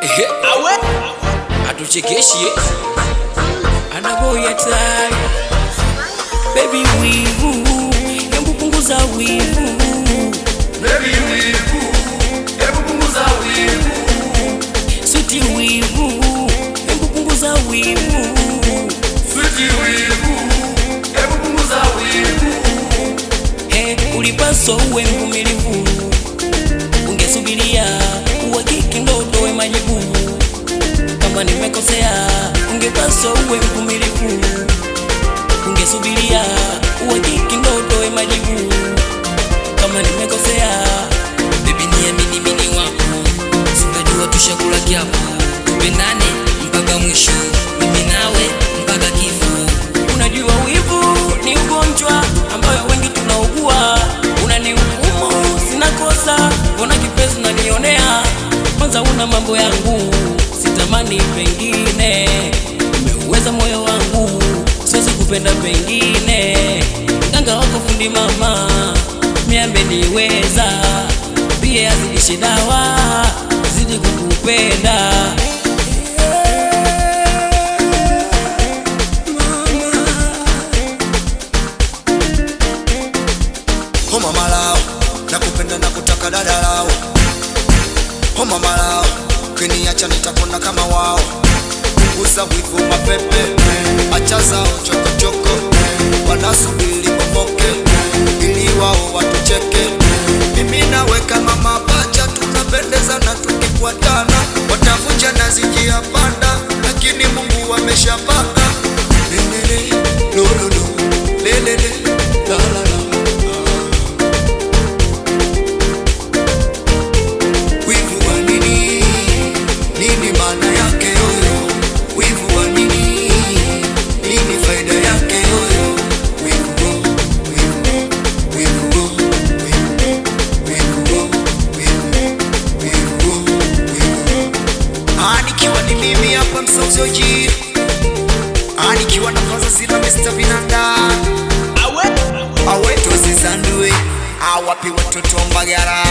Awe atuchekeshie anaboya tayari. Baby wivu, hebu punguza wivu. Baby wivu, hebu punguza wivu. Sweetie wivu, hebu punguza wivu. Sweetie wivu, hebu punguza wivu. Ulipaswa uwe mvumilivu, ungesubiria uhakiki ndo utoe majibu. Kama nimekosea, ungepaswa uwe mvumilivu, ungesubiria uhakiki ndo utoe majibu. Kama nimekosea, baby niamini mimi wako, sikajua tushakula kiapo, tupendane mpaka mwisho, mimi nawe mpaka kifo. Unajua wivu ni ugonjwa ambayo wengi tunaugua. Unanihukumu sina kosa, mbona kipenzi unanionea? Kwanza una mambo yangu, sitamani pengine. Umeuweza moyo wangu, siwezi kupenda pengine. Mganga wako fundi mama, mimi ameniweza. Pia azidishe dawa, zidi kukupenda. Oh mama lao, nakupenda na kutaka dada lao. Oh mama lao, ukiniacha nitakona kama wao. Punguza wivu mapepe, acha zao chokochoko. Wanasubiri bomoke, ili wao watucheke. Mimi nawe kama mapacha, tunapendeza na tukifuatana. Watavunja nazi njia panda, lakini Mungu ameshapanga. Lelele, lololo, lelele, la la la. Msozoji anikiwa na faza sila Mr. Vinanda. Awe tozi zandue awapi watoto mbagara.